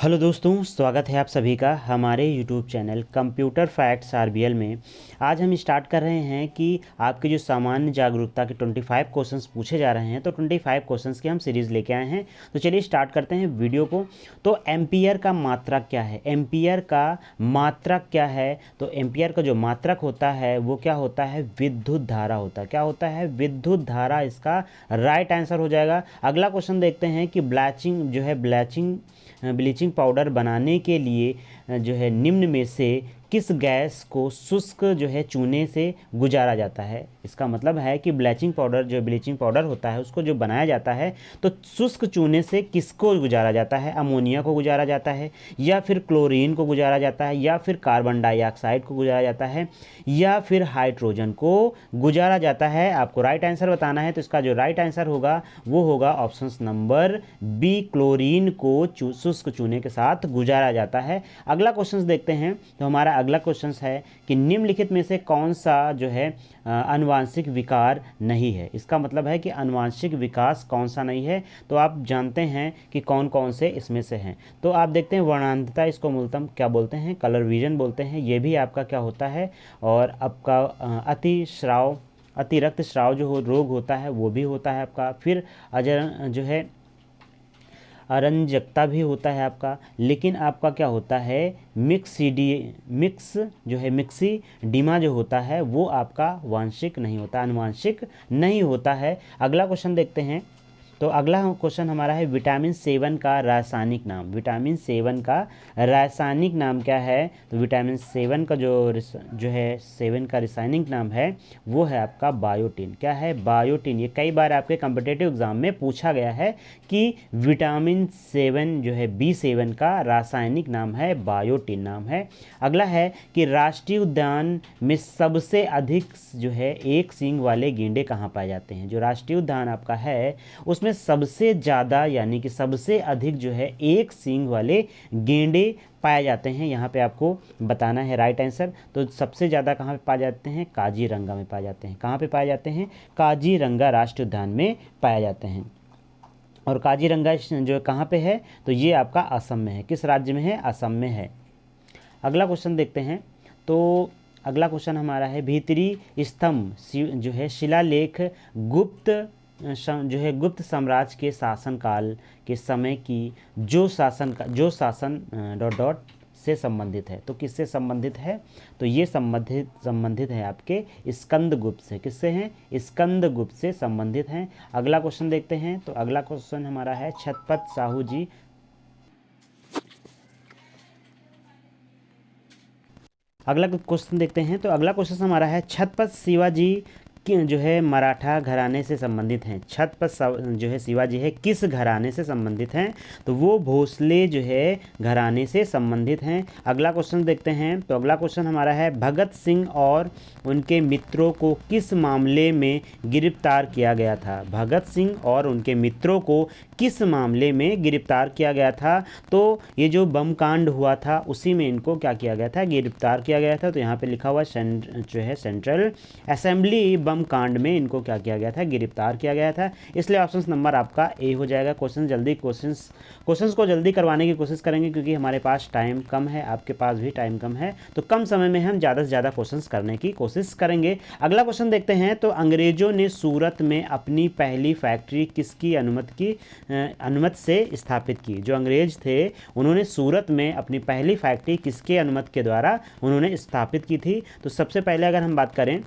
Hello दोस्तों, स्वागत है आप सभी का हमारे YouTube channel computer facts RBL में। आज हम स्टार्ट कर रहे हैं कि आपके जो सामान्य जागरूकता के 25 क्वेश्चंस पूछे जा रहे हैं, तो 25 क्वेश्चंस की हम सीरीज़ लेके आए हैं। तो चलिए स्टार्ट करते हैं वीडियो को। तो एम्पियर का मात्रक क्या है? एम्पियर का मात्रक क्या है? तो एम्पियर का जो मात्रक होता है वो क्या होता है? विद्युत धारा होता है। क्या होता है? विद्युत धारा। इसका राइट आंसर हो जाएगा। अगला क्वेश्चन देखते हैं कि ब्लीचिंग पाउडर बनाने के लिए जो है निम्न में से किस गैस को शुष्क जो है चूने से गुजारा जाता है? इसका मतलब है कि ब्लीचिंग पाउडर होता है उसको जो बनाया जाता है तो शुष्क चूने से किसको गुजारा जाता है? अमोनिया को गुजारा जाता है, या फिर क्लोरीन को गुजारा जाता है, या फिर कार्बन डाइऑक्साइड को गुजारा जाता है, या फिर हाइड्रोजन को गुजारा जाता है? आपको राइट आंसर बताना है। तो इसका जो राइट आंसर होगा वो होगा ऑप्शन नंबर बी, क्लोरीन को शुष्क चूने के साथ गुजारा जाता है। अगला क्वेश्चन देखते हैं। तो हमारा अगला क्वेश्चन है कि निम्नलिखित में से कौन सा जो है आनुवांशिक विकार नहीं है? इसका मतलब है कि आनुवांशिक विकास कौन सा नहीं है। तो आप जानते हैं कि कौन कौन से इसमें से हैं। तो आप देखते हैं वर्णांतता, इसको मूलतः क्या बोलते हैं? कलर विजन बोलते हैं। ये भी आपका क्या होता है? और आपका अतिरक्त स्राव जो रोग होता है वो भी होता है आपका। फिर जो है अरंजकता भी होता है आपका। लेकिन आपका क्या होता है? मिक्सीडीमा जो होता है वो आपका वांशिक नहीं होता, आनुवांशिक नहीं होता है। अगला क्वेश्चन देखते हैं। तो अगला क्वेश्चन हमारा है विटामिन 7 का रासायनिक नाम। विटामिन 7 का रासायनिक नाम क्या है? तो विटामिन 7 का जो है 7 का रासायनिक नाम है वो है आपका बायोटिन। क्या है? बायोटिन। ये कई बार आपके कॉम्पिटिटिव एग्जाम में पूछा गया है कि विटामिन 7 जो है B7 का रासायनिक नाम है बायोटिन नाम है। अगला है कि राष्ट्रीय उद्यान में सबसे अधिक जो है एक सींग वाले गेंडे कहाँ पाए जाते हैं? जो राष्ट्रीय उद्यान आपका है उसमें सबसे ज़्यादा यानी कि सबसे अधिक जो है एक सींग वाले गेंडे पाए जाते हैं। यहाँ पे आपको बताना है राइट आंसर। तो सबसे ज़्यादा कहाँ पे पाए जाते हैं? काजीरंगा में पाए जाते हैं। कहाँ पे पाए जाते हैं? काजीरंगा राष्ट्रीय उद्यान में पाए जाते हैं। और काजीरंगा जो कहाँ पे है? तो ये आपका असम में है। किस राज्य में है? असम में है। अगला क्वेश्चन देखते हैं। तो अगला क्वेश्चन हमारा है भीतरी स्तंभ जो है शिलालेख गुप्त साम्राज्य के शासनकाल के समय की जो शासन डॉट डॉट से संबंधित है। तो किससे संबंधित है? तो ये संबंधित है आपके स्कंदगुप्त से। किससे हैं? स्कंदगुप्त से संबंधित हैं। अगला क्वेश्चन देखते हैं। तो अगला क्वेश्चन हमारा है छत्रपति साहू जी। अगला क्वेश्चन देखते हैं। तो अगला क्वेश्चन हमारा है छत्रपति शिवाजी जो है मराठा घराने से संबंधित हैं। छत्रपति जो है शिवाजी है किस घराने से संबंधित हैं? तो वो भोसले जो है घराने से संबंधित हैं। अगला क्वेश्चन देखते हैं। तो अगला क्वेश्चन हमारा है भगत सिंह और उनके मित्रों को किस मामले में गिरफ्तार किया गया था? भगत सिंह और उनके मित्रों को किस मामले में गिरफ्तार किया गया था? तो ये जो बम कांड हुआ था उसी में इनको क्या किया गया था? गिरफ्तार किया गया था। तो यहाँ पे लिखा हुआ जो है सेंट्रल असेंबली बम कांड में इनको क्या किया गया था? गिरफ्तार किया गया था। इसलिए ऑप्शन नंबर आपका ए हो जाएगा। क्वेश्चंस को जल्दी करवाने की कोशिश करेंगे क्योंकि हमारे पास टाइम कम है, आपके पास भी टाइम कम है। तो कम समय में हम ज़्यादा से ज़्यादा क्वेश्चंस करने की कोशिश करेंगे। अगला क्वेश्चन देखते हैं। तो अंग्रेजों ने सूरत में अपनी पहली फैक्ट्री किसकी अनुमति से स्थापित की? जो अंग्रेज थे उन्होंने सूरत में अपनी पहली फैक्ट्री किसके अनुमति के द्वारा उन्होंने स्थापित की थी? तो सबसे पहले अगर हम बात करें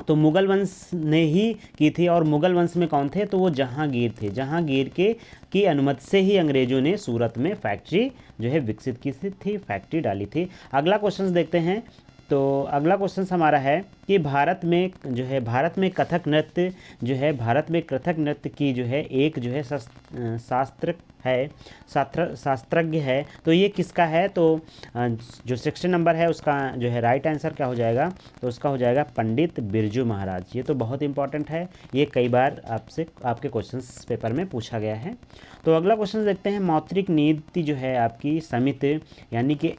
तो मुगल वंश ने ही की थी। और मुगल वंश में कौन थे? तो वो जहांगीर थे। जहांगीर की अनुमति से ही अंग्रेजों ने सूरत में फैक्ट्री जो है विकसित की थी, फैक्ट्री डाली थी। अगला क्वेश्चन देखते हैं। तो अगला क्वेश्चन हमारा है कि भारत में कथक नृत्य की जो है एक जो है शास्त्रज्ञ है। तो ये किसका है? तो जो 60 नंबर है उसका जो है राइट आंसर क्या हो जाएगा? तो उसका हो जाएगा पंडित बिरजू महाराज। ये तो बहुत इंपॉर्टेंट है, ये कई बार आपके क्वेश्चंस पेपर में पूछा गया है। तो अगला क्वेश्चन देखते हैं। मौद्रिक नीति जो है आपकी समिति यानी कि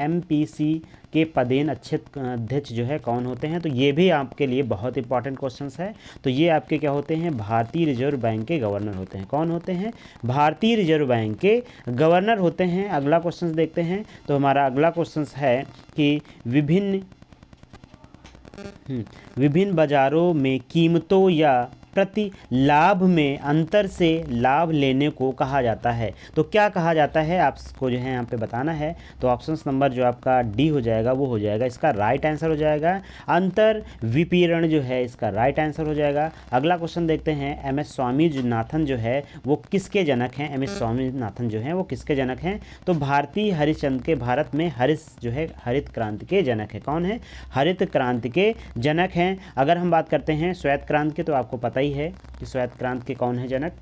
MPC के पदेन अध्यक्ष जो है कौन होते हैं? तो ये भी आपके लिए बहुत इंपॉर्टेंट क्वेश्चंस है। तो ये आपके क्या होते हैं? भारतीय रिजर्व बैंक के गवर्नर होते हैं। कौन होते हैं? भारतीय रिजर्व बैंक के गवर्नर होते हैं। अगला क्वेश्चन देखते हैं, तो हमारा अगला क्वेश्चन है कि विभिन्न बाजारों में कीमतों या प्रति लाभ में अंतर से लाभ लेने को कहा जाता है। तो क्या कहा जाता है आपको जो है यहाँ पे बताना है। तो ऑप्शन नंबर जो आपका डी हो जाएगा वो हो जाएगा, इसका राइट आंसर हो जाएगा। अंतर विपीड़न जो है इसका राइट आंसर हो जाएगा। अगला क्वेश्चन देखते हैं, एम एस स्वामीनाथन जो है वो किसके जनक हैं? एम एस स्वामीनाथन जो हैं वो किसके जनक हैं? तो भारतीय हरिश्चंद्र के, भारत में हरित क्रांति के जनक है। कौन है? हरित क्रांति के जनक हैं। अगर हम बात करते हैं श्वेत क्रांति के, तो आपको पता ही है कि श्वेत क्रांति के कौन है जनक।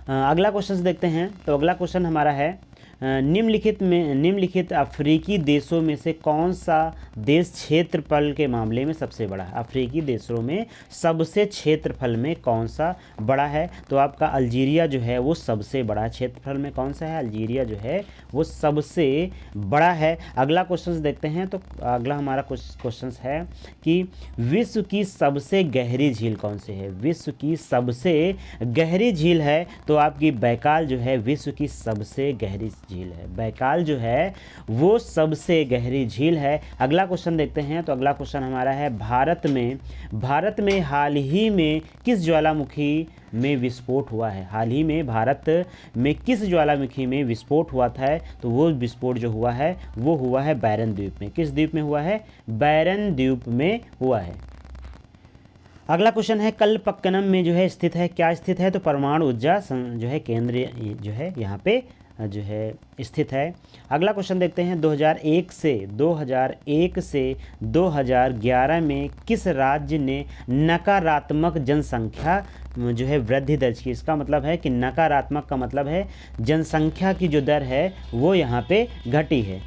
अगला क्वेश्चन देखते हैं, तो अगला क्वेश्चन हमारा है निम्नलिखित अफ्रीकी देशों में से कौन सा देश क्षेत्रफल के मामले में सबसे बड़ा है? अफ्रीकी देशों में सबसे क्षेत्रफल में कौन सा बड़ा है? तो आपका अल्जीरिया जो है वो सबसे बड़ा है। क्षेत्रफल में कौन सा है? अल्जीरिया जो है वो सबसे बड़ा है। अगला क्वेश्चन देखते हैं, तो अगला हमारा क्वेश्चन है कि विश्व की सबसे गहरी झील कौन सी है? विश्व की सबसे गहरी झील है तो आपकी बैकाल जो है विश्व की सबसे गहरी झील है। बैकाल जो है वो सबसे गहरी झील है। अगला क्वेश्चन देखते हैं, तो अगला क्वेश्चन हमारा है भारत में हाल ही में किस ज्वालामुखी में विस्फोट हुआ है? हाल ही में भारत में किस ज्वालामुखी में विस्फोट हुआ था? तो वो विस्फोट जो हुआ है वो हुआ है बैरन द्वीप में। किस द्वीप में हुआ है? बैरन द्वीप में हुआ है। अगला क्वेश्चन है कलपक्कनम में जो है स्थित है, क्या स्थित है? तो परमाणु ऊर्जा जो है केंद्र जो है यहाँ पे जो है स्थित है। अगला क्वेश्चन देखते हैं, 2001 से 2011 में किस राज्य ने नकारात्मक जनसंख्या जो है वृद्धि दर्ज की? इसका मतलब है कि नकारात्मक का मतलब है जनसंख्या की जो दर है वो यहाँ पे घटी है।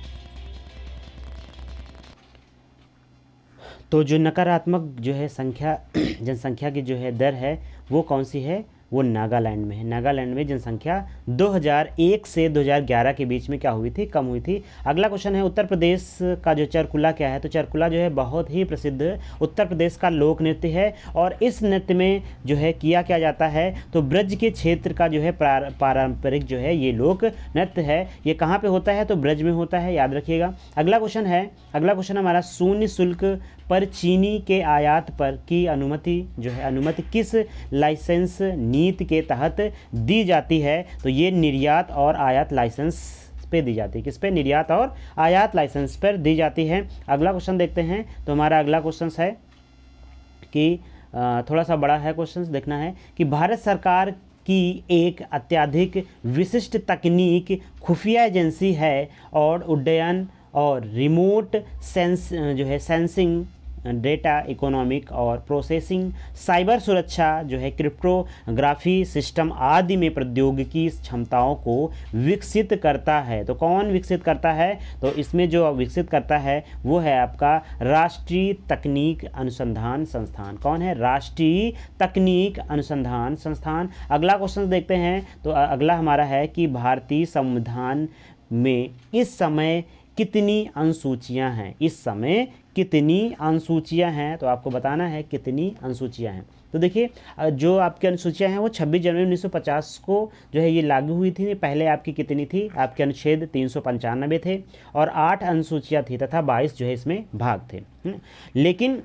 तो जो नकारात्मक जो है जनसंख्या की जो है दर है वो कौन सी है? वो नागालैंड में है। नागालैंड में जनसंख्या 2001 से 2011 के बीच में क्या हुई थी? कम हुई थी। अगला क्वेश्चन है उत्तर प्रदेश का जो चरकुला क्या है? तो चरकुला जो है बहुत ही प्रसिद्ध उत्तर प्रदेश का लोक नृत्य है और इस नृत्य में जो है क्या जाता है? तो ब्रज के क्षेत्र का जो है पारंपरिक जो है ये लोक नृत्य है। ये कहाँ पे होता है? तो ब्रज में होता है, याद रखिएगा। अगला क्वेश्चन हमारा शून्य शुल्क पर चीनी के आयात पर की अनुमति किस लाइसेंस नीति के तहत दी जाती है? तो ये निर्यात और आयात लाइसेंस पे दी जाती है। किस पे? निर्यात और आयात लाइसेंस पर दी जाती है। अगला क्वेश्चन देखते हैं, तो हमारा अगला क्वेश्चन है कि थोड़ा सा बड़ा है क्वेश्चन, देखना है कि भारत सरकार की एक अत्यधिक विशिष्ट तकनीक खुफिया एजेंसी है और उड्डयन और रिमोट सेंसिंग, डेटा इकोनॉमिक और प्रोसेसिंग, साइबर सुरक्षा जो है, क्रिप्टोग्राफी सिस्टम आदि में प्रौद्योगिकी क्षमताओं को विकसित करता है। तो कौन विकसित करता है? तो इसमें जो विकसित करता है वो है आपका राष्ट्रीय तकनीक अनुसंधान संस्थान। कौन है? राष्ट्रीय तकनीक अनुसंधान संस्थान। अगला क्वेश्चन देखते हैं, तो अगला हमारा है कि भारतीय संविधान में इस समय कितनी अनुसूचियां हैं? इस समय कितनी अनुसूचियां हैं? तो आपको बताना है कितनी अनुसूचियां हैं। तो देखिए जो आपकी अनुसूचियां हैं वो 26 जनवरी 1950 को जो है ये लागू हुई थी। पहले आपकी कितनी थी? आपके अनुच्छेद 395 थे और 8 अनुसूचियां थी तथा 22 जो है इसमें भाग थे। लेकिन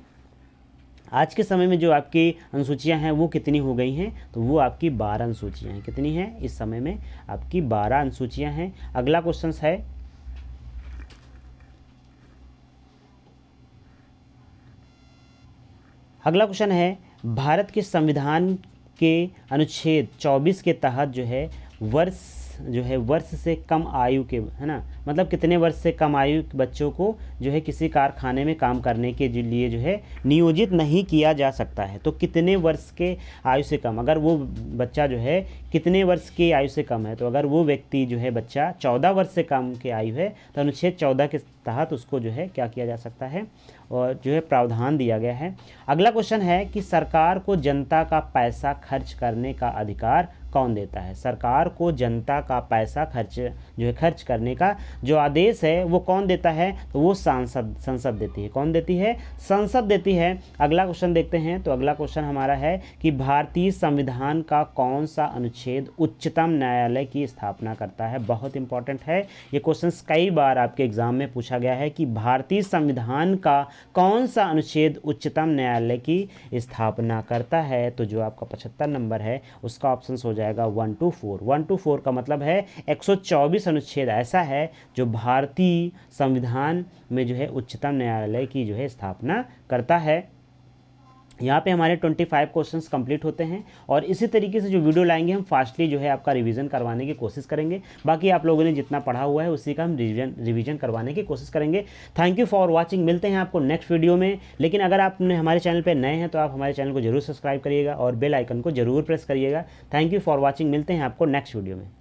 आज के समय में जो आपकी अनुसूचियां हैं वो कितनी हो गई हैं? तो वो आपकी 12 अनुसूचियां हैं। कितनी हैं? इस समय में आपकी 12 अनुसूचियां हैं। अगला क्वेश्चन है, अगला क्वेश्चन है भारत के संविधान के अनुच्छेद 24 के तहत जो है वर्ष से कम आयु के, है ना, मतलब कितने वर्ष से कम आयु के बच्चों को जो है किसी कारखाने में काम करने के लिए जो है नियोजित नहीं किया जा सकता है। तो कितने वर्ष के आयु से कम, अगर वो बच्चा जो है कितने वर्ष की आयु से कम है? तो अगर वो व्यक्ति जो है बच्चा 14 वर्ष से कम की आयु है तो अनुच्छेद 14 के तहत उसको जो है क्या किया जा सकता है और जो है प्रावधान दिया गया है। अगला क्वेश्चन है कि सरकार को जनता का पैसा खर्च करने का अधिकार कौन देता है? सरकार को जनता का पैसा खर्च करने का जो आदेश है वो कौन देता है? तो वो संसद देती है। कौन देती है? संसद देती है। अगला क्वेश्चन देखते हैं। तो अगला क्वेश्चन हमारा है कि भारतीय संविधान का कौन सा अनुच्छेद उच्चतम न्यायालय की स्थापना करता है? बहुत इंपॉर्टेंट है ये क्वेश्चन, कई बार आपके एग्जाम में पूछा गया है कि भारतीय संविधान का कौन सा अनुच्छेद उच्चतम न्यायालय की स्थापना करता है? तो जो आपका 75 नंबर है उसका ऑप्शन हो जाएगा 1 to 4। 1 to 4 का मतलब है 124 अनुच्छेद ऐसा है जो भारतीय संविधान में जो है उच्चतम न्यायालय की जो है स्थापना करता है। यहाँ पे हमारे 25 क्वेश्चंस कंप्लीट होते हैं और इसी तरीके से जो वीडियो लाएंगे हम फास्टली जो है आपका रिवीजन करवाने की कोशिश करेंगे। बाकी आप लोगों ने जितना पढ़ा हुआ है उसी का हम रिवीजन करवाने की कोशिश करेंगे। Thank you for watching. मिलते हैं आपको नेक्स्ट वीडियो में। लेकिन अगर आपने हमारे चैनल पर नए हैं तो आप हमारे चैनल को जरूर सब्सक्राइब करिएगा और बेल आइकन को जरूर प्रेस करिएगा। Thank you for watching. मिलते हैं आपको नेक्स्ट वीडियो में।